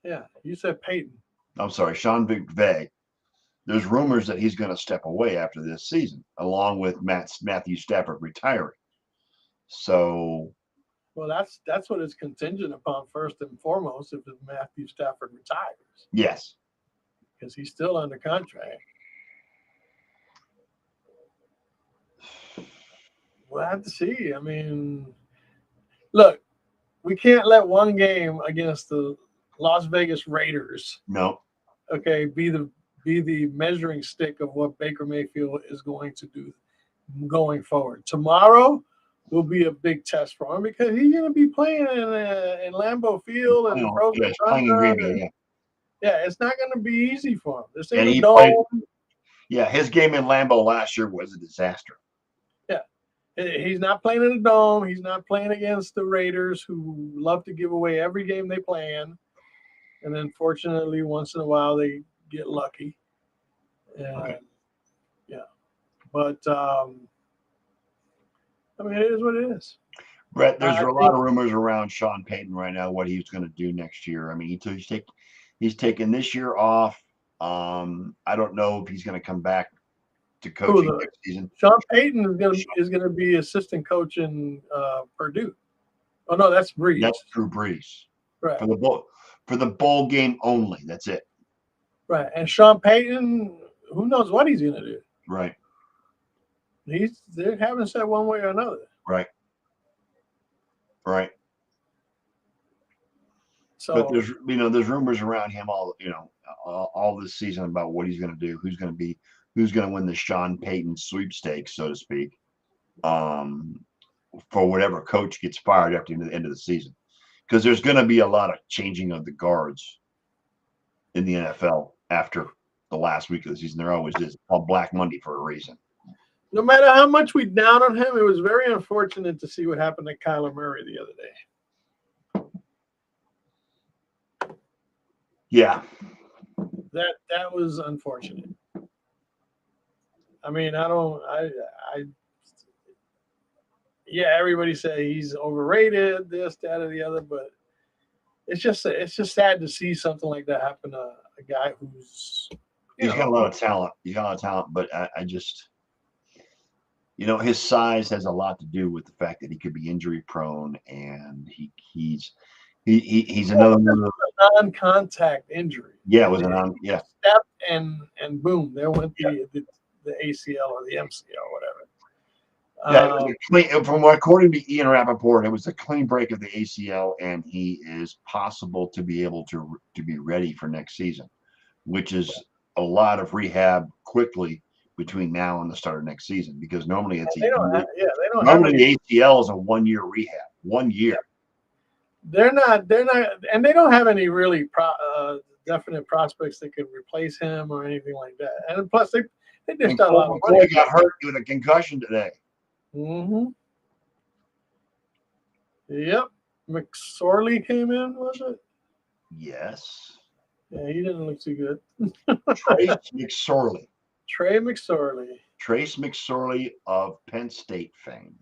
Yeah, you said Payton. I'm sorry, Sean McVay. There's rumors that he's going to step away after this season, along with Matthew Stafford retiring. So, well, that's what it's contingent upon first and foremost if Matthew Stafford retires. Yes, because he's still under contract. We'll have to see. I mean, look, we can't let one game against the Las Vegas Raiders, okay, be the measuring stick of what Baker Mayfield is going to do going forward. Tomorrow will be a big test for him because he's going to be playing in Lambeau Field and Frozen Tundra. Yeah, it's not going to be easy for him. This ain't a dome. His game in Lambeau last year was a disaster. Yeah, he's not playing in a dome. He's not playing against the Raiders, who love to give away every game they play in. And unfortunately, once in a while, they get lucky. And, yeah. But, I mean, it is what it is. Brett, there's a lot of rumors around Sean Payton right now, what he's going to do next year. I mean, he's taking this year off. I don't know if he's going to come back to coaching next season. Sean Payton is going to be assistant coach in Purdue. Oh no, that's Brees. That's Drew Brees. Right. For the bowl game only. That's it. Right. And Sean Payton, who knows what he's going to do? Right. They haven't said one way or another. Right. Right. So, but there's rumors around him all this season about what he's going to do, who's going to win the Sean Payton sweepstakes, so to speak, for whatever coach gets fired after the end of the season, because there's going to be a lot of changing of the guards in the NFL after the last week of the season. There always is. It's called Black Monday for a reason. No matter how much we down on him, it was very unfortunate to see what happened to Kyler Murray the other day. Yeah. That was unfortunate. I mean, everybody say he's overrated, this, that, or the other, but it's just sad to see something like that happen to a guy who's he's got a lot of talent. But I just, his size has a lot to do with the fact that he could be injury prone, and he's another one of those non-contact injury. Yeah, it was step and boom, there went the ACL or the MCL, whatever. According to Ian Rappaport, it was a clean break of the ACL, and he is possible to be able to be ready for next season, which is a lot of rehab quickly between now and the start of next season, because normally it's the ACL is a 1 year rehab. 1 year. They're not, and they don't have any really definite prospects that could replace him or anything like that. And plus, they just got a lot of money. Got hurt with a concussion today. Mm-hmm. Yep. McSorley came in, was it? Yes. Yeah, he didn't look too good. Trace McSorley. Trace McSorley of Penn State fame.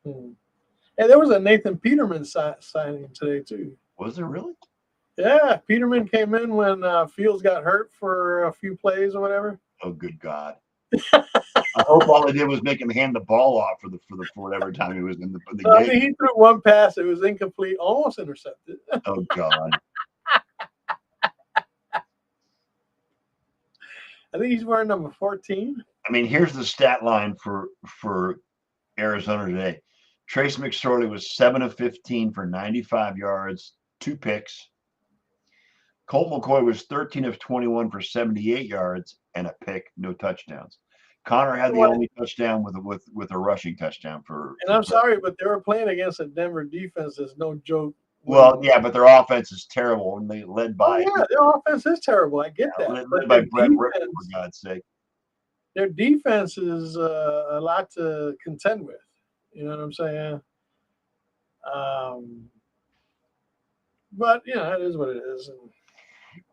And there was a Nathan Peterman signing today, too. Was there really? Yeah, Peterman came in when Fields got hurt for a few plays or whatever. Oh, good God. I hope all they did was make him hand the ball off for whatever time he was in the game. I mean, he threw one pass. It was incomplete, almost intercepted. Oh, God. I think he's wearing number 14. I mean, here's the stat line for Arizona today. Trace McSorley was 7 of 15 for 95 yards, 2 picks. Colt McCoy was 13 of 21 for 78 yards and a pick, no touchdowns. Connor had the only touchdown with a rushing touchdown for. And I'm sorry, but they were playing against a Denver defense that's no joke Well, yeah, but their offense is terrible, and they led by. Oh yeah, their offense is terrible. I get that. Led by Brett Rippon, for God's sake. Their defense is a lot to contend with. You know what I'm saying? But it is what it is. And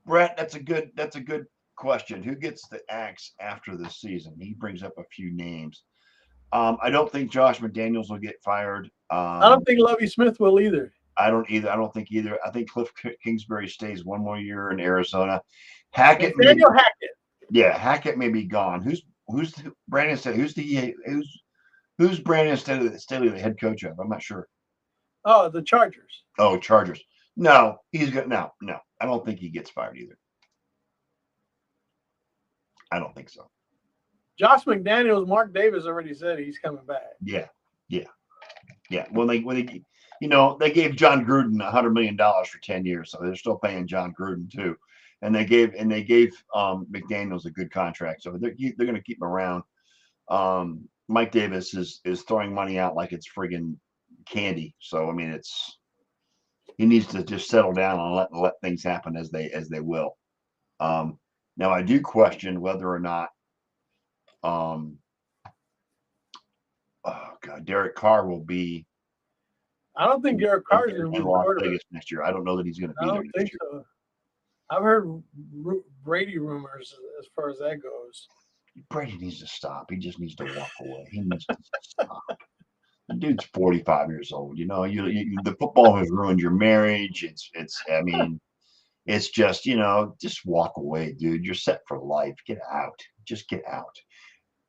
Brett, that's a good question. Who gets the axe after this season? He brings up a few names. I don't think Josh McDaniels will get fired. I don't think Lovie Smith will either. I don't think either. I think Cliff Kingsbury stays one more year in Arizona. Hackett may be gone. Who's Brandon Staley? Who's Brandon Staley the head coach of? I'm not sure. Oh, the Chargers. Oh, Chargers. No, he's good. No. I don't think he gets fired either. I don't think so. Josh McDaniels, Mark Davis already said he's coming back. Yeah. When they they gave John Gruden $100 million for 10 years, so they're still paying John Gruden too, and they gave McDaniels a good contract, so they're going to keep him around. Mike Davis is throwing money out like it's friggin' candy. So I mean, he needs to just settle down and let things happen as they will. Now I do question whether or not Derek Carr will be. I don't think Derek Carr is going to be Las Vegas next year. I don't know that he's going to be there. I don't think so. I've heard Brady rumors as far as that goes. Brady needs to stop. He just needs to walk away. He needs to stop. The dude's 45 years old. The football has ruined your marriage. It's just, just walk away, dude. You're set for life. Get out. Just get out.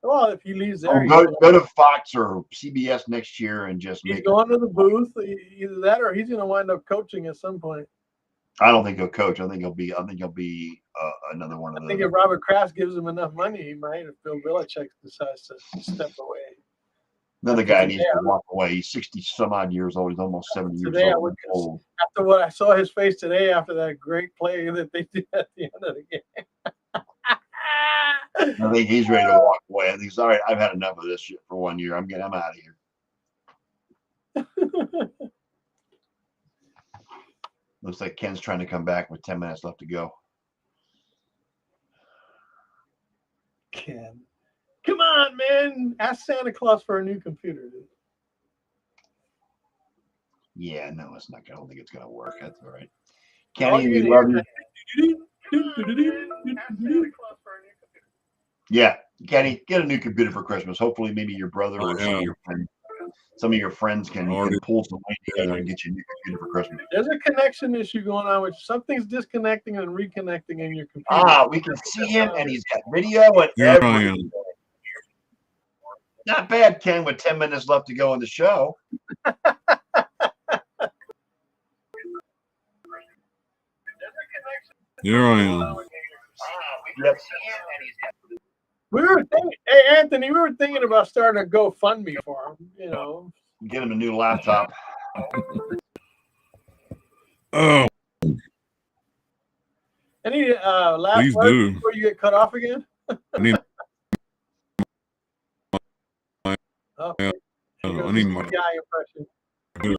Well, if he leaves there, go to Fox or CBS next year and just he's going to the booth. Either that or he's going to wind up coaching at some point. I don't think he'll coach. I think he'll be another one of those. I think if Robert Kraft gives him enough money, he might. If Bill Belichick decides to step away. Another guy needs to walk away. He's 60 some odd years old. He's almost 70 years old. After what I saw his face today, after that great play that they did at the end of the game. I think he's ready to walk away. I think he's all right. I've had enough of this shit for 1 year. I'm out of here. Looks like Ken's trying to come back with 10 minutes left to go. Ken, come on, man! Ask Santa Claus for a new computer, dude. Yeah, no, it's not. I don't think it's gonna work. That's all right. Kenny, we love you. Yeah, Kenny, get a new computer for Christmas. Hopefully, maybe your brother or some of your friends can pull some money together and get you a new computer for Christmas. There's a connection issue going on, which something's disconnecting and reconnecting in your computer. We can see him, and he's got video and everything. Not bad, Ken, with 10 minutes left to go in the show. Here I am. Yep. Hey, Anthony, we were thinking about starting a GoFundMe for him, Get him a new laptop. Oh. Any last words before you get cut off again? I need I need my guy impression.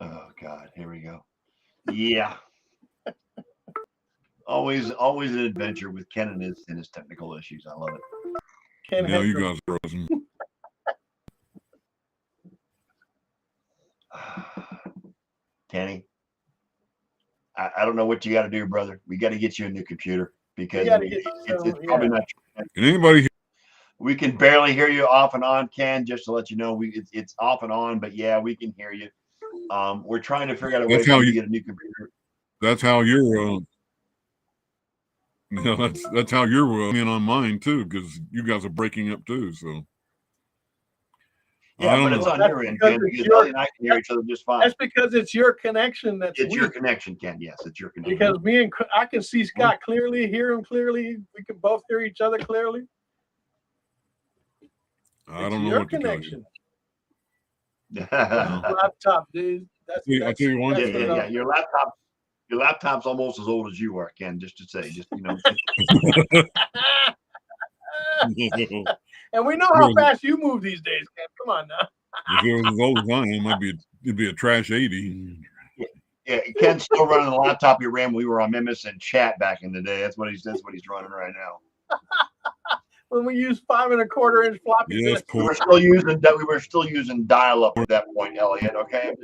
Oh God, here we go. Yeah. Always an adventure with Ken and his technical issues. I love it. You guys are awesome. Kenny, I don't know what you got to do, brother. We got to get you a new computer because it's probably not. Can anybody hear? We can barely hear you off and on, Ken. Just to let you know, it's off and on, but yeah, we can hear you. We're trying to figure out a way to get a new computer. That's how you're. That's how you're in on mine too, because you guys are breaking up too. So. Yeah, but it's on your end, Ken. Because Ellie and I can hear each other just fine. That's because it's your connection. It's your connection, Ken. Yes, it's your connection. Because I can see Scott clearly, hear him clearly. We can both hear each other clearly. I don't know what connection. Laptop, dude. I tell you one. Yeah. Your laptop's almost as old as you are, Ken. Just to say, And we know how fast you move these days, Ken. Come on now. If it was as old as I am, it'd be a trash 80. Yeah, Ken's still running the laptop he ran when we were on Memis and chat back in the day. That's what he's running right now. When we used 5 1/4-inch floppy Yes, disks. We were still using dial-up at that point, Elliot. Okay.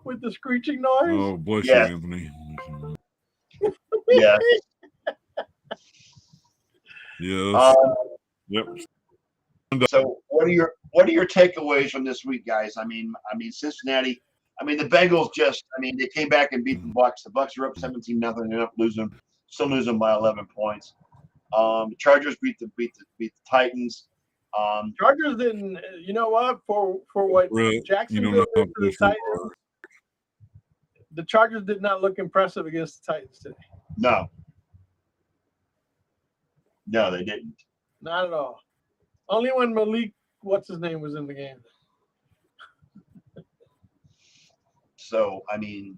With the screeching noise. Oh, bless Yes. you, Anthony. Yeah. Yes. Yep. So what are your takeaways from this week, guys? I mean Cincinnati. I mean the Bengals they came back and beat the Bucs. The Bucs are up 17-0. They ended up still losing by 11 points. The Chargers beat the Titans. Chargers didn't. You know what? For what Jacksonville did to the Titans, the Chargers did not look impressive against the Titans today. No, they didn't. Not at all. Only when Malik, what's his name, was in the game. So I mean,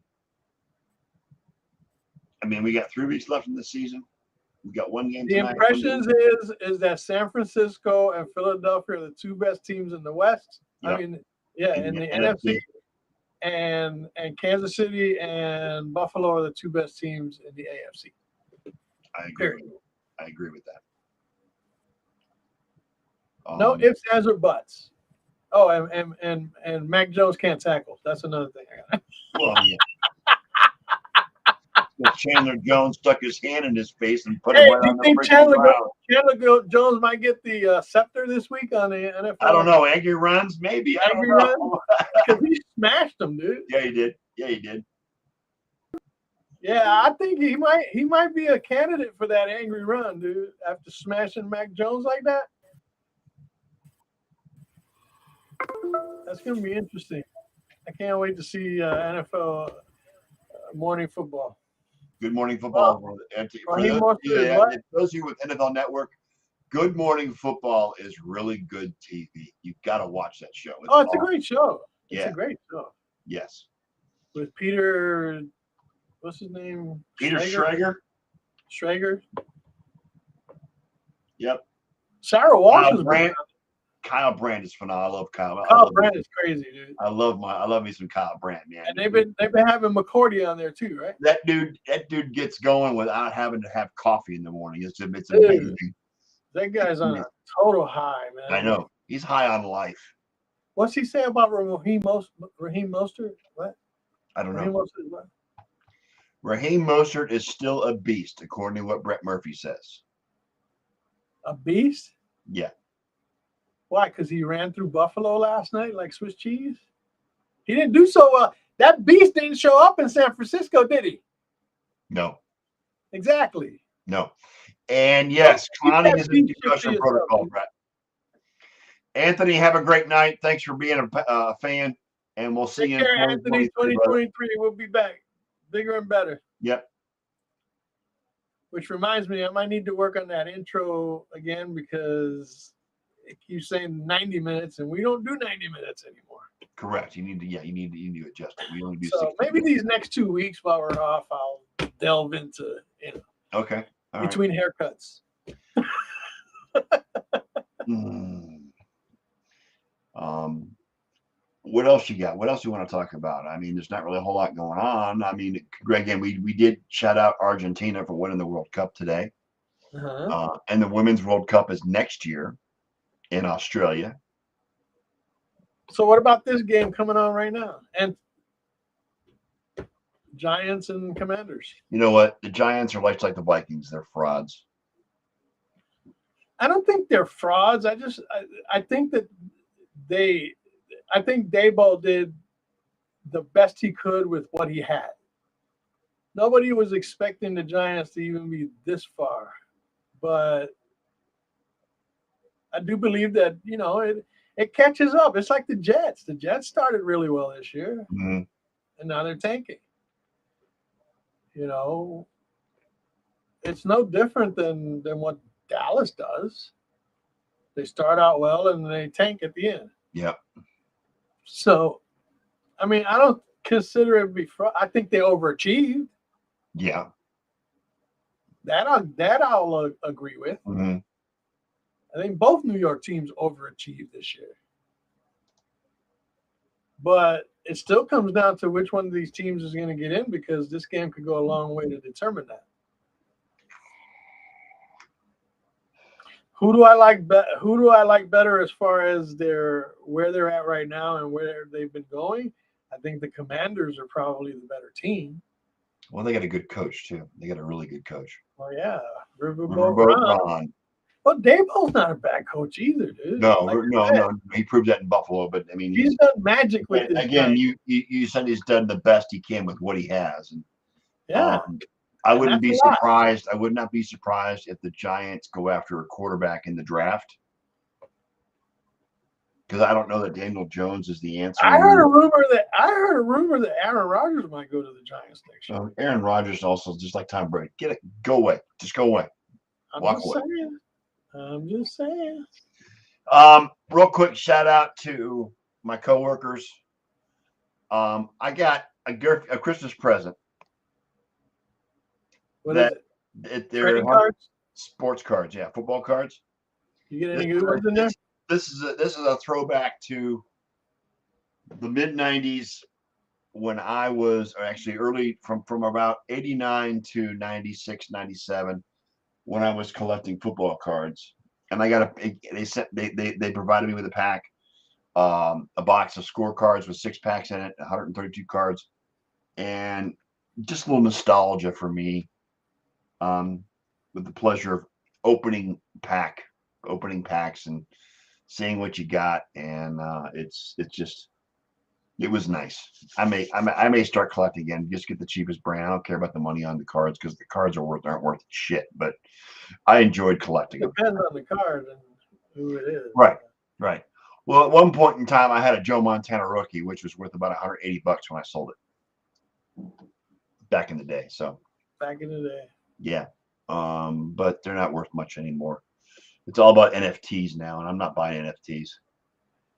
we got 3 weeks left in the season. We got one game The tonight. impressions is that San Francisco and Philadelphia are the 2 best teams in the West. Yep. I mean, in the NFC. And Kansas City and Buffalo are the 2 best teams in the AFC. I agree with that. No ifs, ands, or buts. Oh, and Mac Jones can't tackle. That's another thing. Well, yeah. Chandler Jones stuck his hand in his face and put him right on the Chandler Jones might get the scepter this week on the NFL? I don't know. Angry runs, maybe. I don't know. Because he smashed them, dude. Yeah, he did. Yeah, I think he might be a candidate for that angry run, dude. After smashing Mac Jones like that. That's going to be interesting. I can't wait to see NFL morning football. Good Morning Football. For those of you with NFL Network, Good Morning Football is really good TV. You've got to watch that show. It's a great show. It's a great show. Yes. With Peter, what's his name? Peter Schrager. Yep. Sarah Walsh Kyle Brandt is phenomenal. I love Kyle. Kyle Brandt is crazy, dude. I love me some Kyle Brandt, man. And they've been having McCourty on there too, right? That dude gets going without having to have coffee in the morning. It's amazing. That guy's on a total high, man. I know. He's high on life. What's he say about Raheem Mostert? What? I don't know. Raheem Mostert is still a beast, according to what Brett Murphy says. A beast? Yeah. Why? Because he ran through Buffalo last night like Swiss cheese? He didn't do so well. That beast didn't show up in San Francisco, did he? No. Exactly. No. And yes, Clowney is in concussion protocol, Brett. Anthony, have a great night. Thanks for being a fan, and we'll see you in 2023. 2023. We'll be back bigger and better. Yep. Which reminds me, I might need to work on that intro again because it keeps saying 90 minutes, and we don't do 90 minutes anymore. Correct. You need to adjust it. We only do so maybe these next 2 weeks while we're off, I'll delve into Okay. All between haircuts. What else you got? What else do you want to talk about? I mean, there's not really a whole lot going on. I mean, again, we did shout out Argentina for winning the World Cup today. And the Women's World Cup is next year in Australia. So what about this game coming on right now? And Giants and Commanders. You know what? The Giants are like the Vikings. They're frauds. I don't think they're frauds. I think that I think Daboll did the best he could with what he had. Nobody was expecting the Giants to even be this far. But I do believe that, it catches up. It's like the Jets. The Jets started really well this year, and now they're tanking. It's no different than what Dallas does. They start out well and they tank at the end. Yep. So, I mean, I don't consider it I think they overachieved. Yeah. That I'll agree with. I think both New York teams overachieved this year. But it still comes down to which one of these teams is going to get in, because this game could go a long way to determine that. Who do I like better as far as where they're at right now and where they've been going? I think the Commanders are probably the better team. Well, they got a good coach too. They got a really good coach. Oh yeah, Riverboat Ron. Well, Daboll's not a bad coach either, dude. No. He proved that in Buffalo, but I mean, he's done magic with this. Again, you said he's done the best he can with what he has, and yeah. I wouldn't be surprised. I would not be surprised if the Giants go after a quarterback in the draft, because I don't know that Daniel Jones is the answer. I heard a rumor that Aaron Rodgers might go to the Giants next year. Aaron Rodgers also, just like Tom Brady, go away, just go away. I'm just saying. Real quick shout out to my coworkers. I got a Christmas present. What is it? They're cards? Sports cards, yeah, football cards. You get any good ones in there? This is a throwback to the mid '90s when I was actually early from about '89 to '96, '97 when I was collecting football cards, and I got they provided me with a pack, a box of scorecards with 6 packs in it, 132 cards, and just a little nostalgia for me. With the pleasure of opening packs and seeing what you got, and it was nice. I may start collecting again. Just get the cheapest brand. I don't care about the money on the cards, because the cards aren't worth shit. But I enjoyed collecting them. Depends on the card and who it is. Right. Well, at one point in time, I had a Joe Montana rookie, which was worth about $180 when I sold it back in the day. So back in the day. Yeah. But they're not worth much anymore. It's all about NFTs now, and I'm not buying NFTs.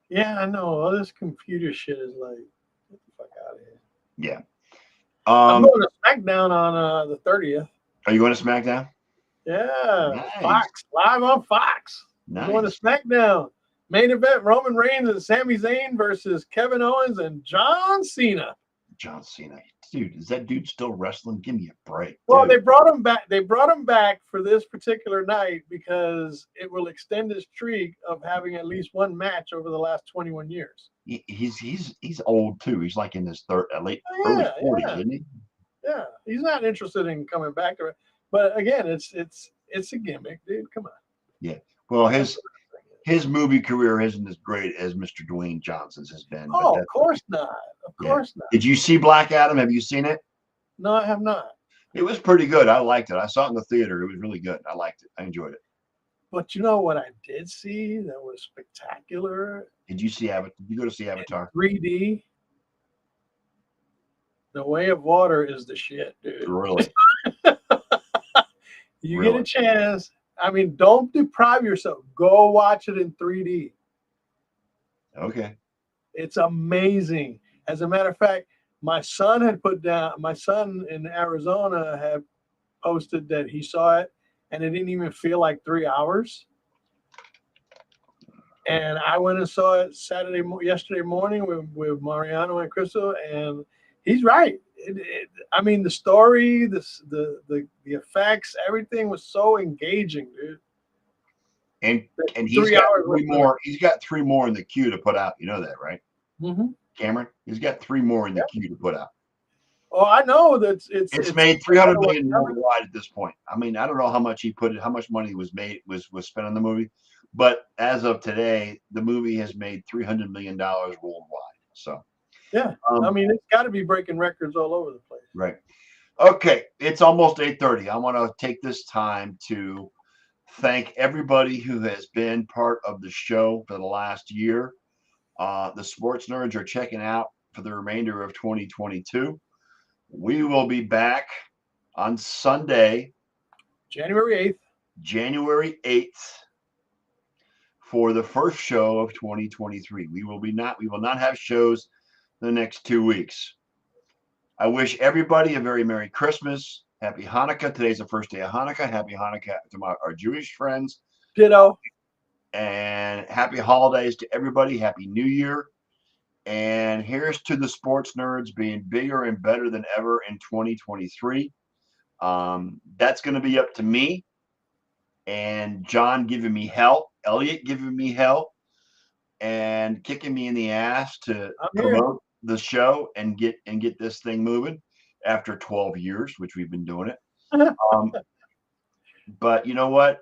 Yeah, I know. All this computer shit is like, get the fuck out of here. Yeah. I'm going to SmackDown on the 30th. Are you going to SmackDown? Yeah. Nice. Fox. Live on Fox. Nice. I'm going to SmackDown. Main event, Roman Reigns and Sami Zayn versus Kevin Owens and John Cena. John Cena. Dude, is that dude still wrestling? Give me a break. Well, dude. they brought him back. They brought him back for this particular night because it will extend his streak of having at least one match over the last 21 years. He's old too. He's like in his early 40s, isn't he? Yeah, he's not interested in coming back to it. But again, it's a gimmick, dude. Come on. Yeah. Well, his movie career isn't as great as Mr. Dwayne Johnson's has been. Oh, of course not. Of course not. Did you see Black Adam? Have you seen it? No, I have not. It was pretty good. I liked it. I saw it in the theater. It was really good. I liked it. I enjoyed it. But you know what I did see that was spectacular? Did you see Avatar? Did you go to see Avatar? 3D. The Way of Water is the shit, dude. Really? You get a chance. I mean, don't deprive yourself. Go watch it in 3D. Okay. It's amazing. As a matter of fact, my son in Arizona had posted that he saw it, and it didn't even feel like 3 hours. And I went and saw it yesterday morning with Mariano and Crystal, and he's right. I mean, the story, the effects, everything was so engaging, dude. And he's got 3 more. He's got 3 more in the queue to put out. You know that, right? Mm-hmm. Cameron, he's got 3 more in the queue to put out. Oh, I know that it's made $300 million worldwide at this point. I mean, I don't know how much how much money was spent on the movie, but as of today, the movie has made $300 million worldwide. So. Yeah, I mean, it's got to be breaking records all over the place. Right. Okay, it's almost 8:30. I want to take this time to thank everybody who has been part of the show for the last year. The sports nerds are checking out for the remainder of 2022. We will be back on Sunday, January 8th, for the first show of 2023. We will not have shows the next 2 weeks. I wish everybody a very Merry Christmas. Happy Hanukkah. Today's the first day of Hanukkah. Happy Hanukkah to our Jewish friends. Ditto. And happy holidays to everybody. Happy New Year. And here's to the sports nerds being bigger and better than ever in 2023. That's going to be up to me and John giving me hell, Elliot giving me hell, and kicking me in the ass to promote the show and get this thing moving after 12 years, which we've been doing it. But you know what?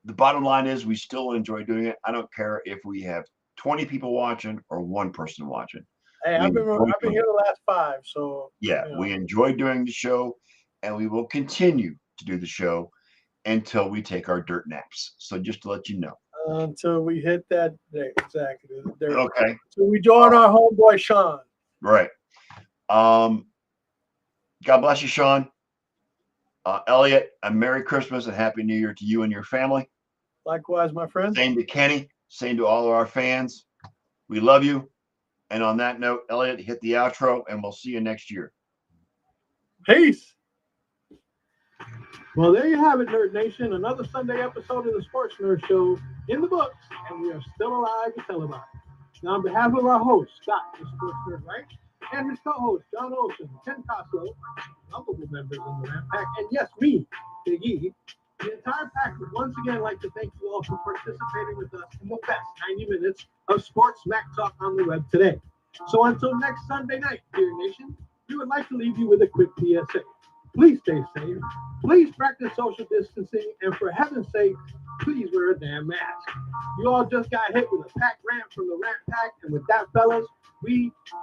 The bottom line is we still enjoy doing it. I don't care if we have 20 people watching or one person watching. Hey, I've been here the last 5, so yeah, we enjoy doing the show, and we will continue to do the show until we take our dirt naps. So just to let you know. Until we hit that day, exactly. Okay. So we join our homeboy Sean. Right. God bless you, Sean. Elliot, a Merry Christmas and Happy New Year to you and your family. Likewise, my friend. Same to Kenny. Same to all of our fans. We love you. And on that note, Elliot, hit the outro, and we'll see you next year. Peace. Well, there you have it, Nerd Nation. Another Sunday episode of the Sports Nerd Show in the books, and we are still alive to tell about it. Now, on behalf of our host, Scott, the Sports Nerd, right, and his co-host, John Olsen, Ken Coslow, multiple members in the Ram Pack, and yes, me, Big E, the entire pack would once again like to thank you all for participating with us in the best 90 minutes of sports smack talk on the web today. So until next Sunday night, dear nation, we would like to leave you with a quick PSA. Please stay safe. Please practice social distancing. And for heaven's sake, please wear a damn mask. You all just got hit with a pack rant from the Rat Pack. And with that, fellas, we are